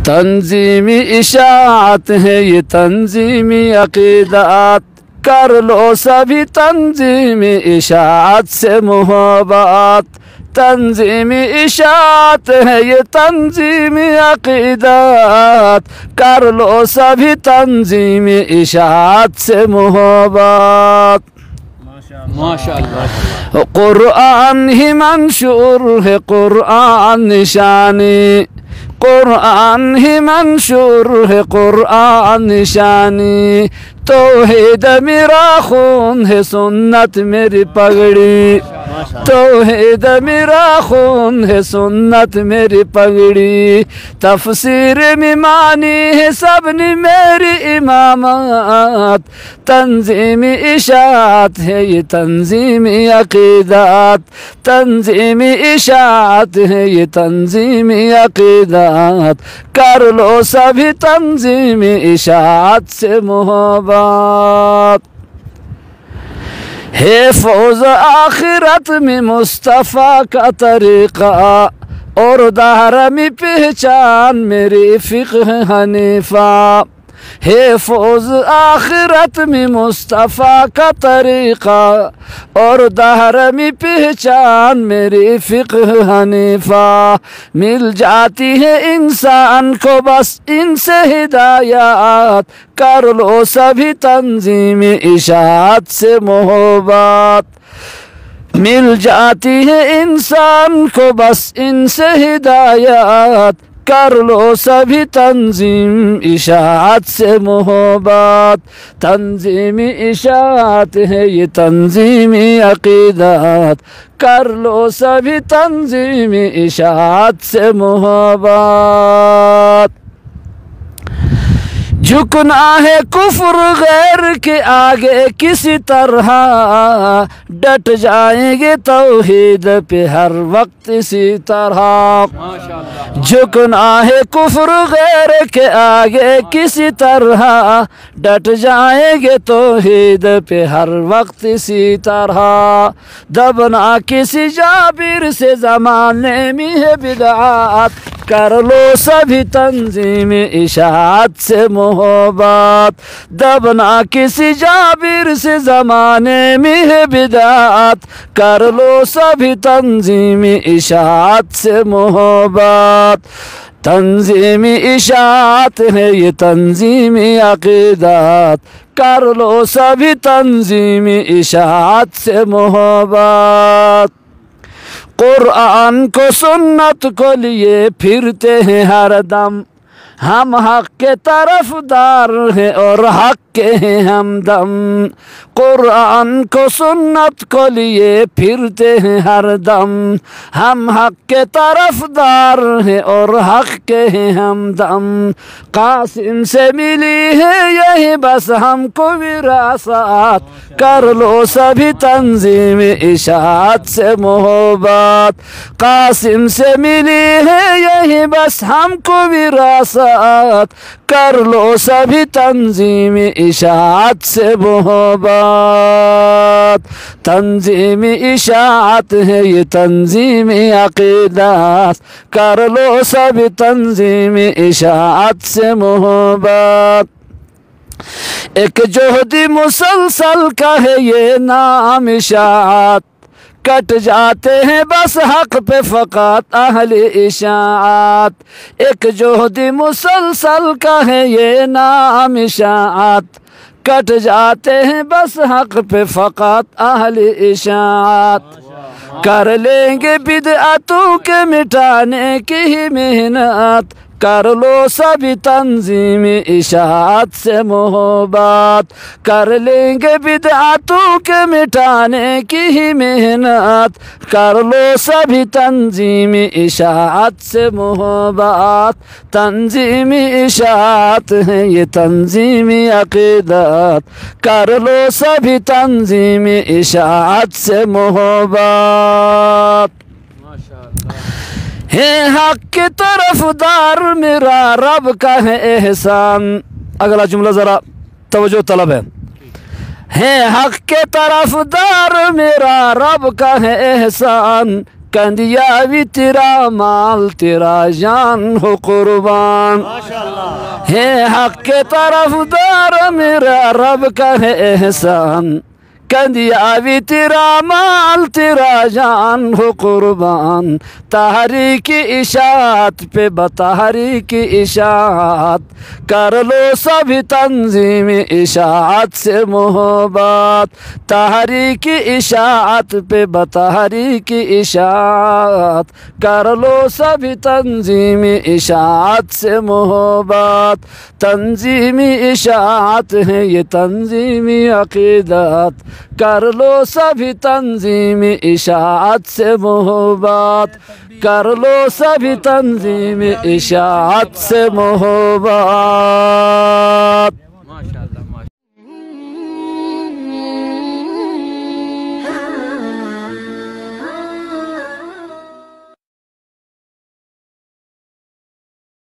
تنظیمی اشاعت ہے یہ تنظیمی عقیدات، کر لو سبھی تنظیمی اشاعت سے محبت۔ تنظیمی اشاعت ہے یہ تنظیمی عقیدات، کر لو سبھی تنظیمی اشاعت سے محبت۔ ماشاءاللہ۔ قرآن ہی منشور ہے قرآن نشانی، قرآن ہی منشور ہے قرآن نشانی، توحید میرا خون ہے سنت میری پگڑی، توحید میرا خون ہے سنت میری پگڑی، تفسیر میں مانی ہے سب نے میری امامات۔ تنظیمی اشاعت ہے یہ تنظیمی عقیدات، تنظیمی اشاعت ہے یہ تنظیمی عقیدات، کر لو سبھی تنظیمی اشاعت سے محبت۔ ہے فوز آخرت میں مصطفیٰ کا طریقہ، اور دہر میں پہچان میری فقہ حنیفہ۔ ہے فوز آخرت میں مصطفیٰ کا طریقہ، اور دہر میں پہچان میری فقہ حنیفہ۔ مل جاتی ہے انسان کو بس ان سے ہدایات، کر لو سبھی تنظیمی اشاعت سے محبت۔ مل جاتی ہے انسان کو بس ان سے ہدایات، کر لو سبھی تنظیم اشاعت سے محبت۔ تنظیمی اشاعت ہے یہ تنظیمی عقیدات، کر لو سبھی تنظیمی اشاعت سے محبت۔ جھکنا ہے کفر غیر کے آگے کسی طرح، ڈٹ جائیں گے توحید پہ ہر وقت اسی طرح۔ جھکنا ہے کفر غیر کے آگے کسی طرح، ڈٹ جائیں گے توحید پہ ہر وقت اسی طرح۔ دبنا کسی جابر سے زمانے میں ہے بدعات، کر لو سبھی تنظیمی اشاعت سے محبت۔ دبنا کسی جابر سے زمانے میں ہے بدعات، کر لو سبھی تنظیمی اشاعت سے محبت۔ تنظیمی اشاعت ہے یہ تنظیمی عقیدات، کر لو سبھی تنظیمی اشاعت سے محبت۔ قرآن کو سنت کو لیے پھرتے ہیں ہر دم، ہم حق کے طرفدار ہیں اور حق کے ہیں ہمدم۔ قرآن کو سنت کو لیے پھرتے ہیں ہر دم، ہم حق کے طرفدار ہیں اور حق کے ہیں ہمدم۔ قاسم سے ملی ہے یہی بس ہم کو وراثت، کر لو سبھی تنظیمی اشاعت سے محبت۔ قاسم سے ملی ہے یہی بس ہم کو وراثت، کر لو سبھی تنظیمی اشاعت سے محبت۔ تنظیمی اشاعت ہے یہ تنظیمی عقیدات، کر لو سبھی تنظیمی اشاعت سے محبت۔ ایک جہدی مسلسل کا ہے یہ نام اشاعت، کٹ جاتے ہیں بس حق پہ فقط اہل اشاعت۔ ایک جہدی مسلسل کا ہے یہ نام اشاعت، کٹ جاتے ہیں بس حق پہ فقط اہل اشاعت۔ کر لیں گے بدعتوں کے مٹانے کی ہی محنت، کر لو سبھی تنظیمی اشاعت سے محبت۔ کر لیں گے بدعتوں کے مٹانے کی ہی محنت، کر لو سبھی تنظیمی اشاعت سے محبت۔ تنظیمی اشاعت ہے یہ تنظیمی عقیدات، کر لو سبھی تنظیمی اشاعت سے محبت۔ ہے حق کی طرفدار میرا رب کا ہے احسان۔ اگلا جملہ ذرا توجہ طلب ہے حق کے طرفدار میرا رب کا ہے احسان، کندیا بھی تیرا مال تیرا جان ہو قربان ہے حق کے طرف دار میرا رب کا ہے احسان کندیا بھی تیرا مال تیرا جان ہو قربان تحریک اشاعت پہ بتحریک اشاعت کر لو سبھی تنظیم اشاعت سے محبت تحریک اشاعت پہ بتحریک اشاعت کر لو سبھی تنظیم اشاعت سے محبت تنظیمی اشاعت ہے یہ تنظیمی عقیدت کر لو سبھی تنظیم اشاعت سے محبت کر لو سبھی تنظیم اشاعت سے محبت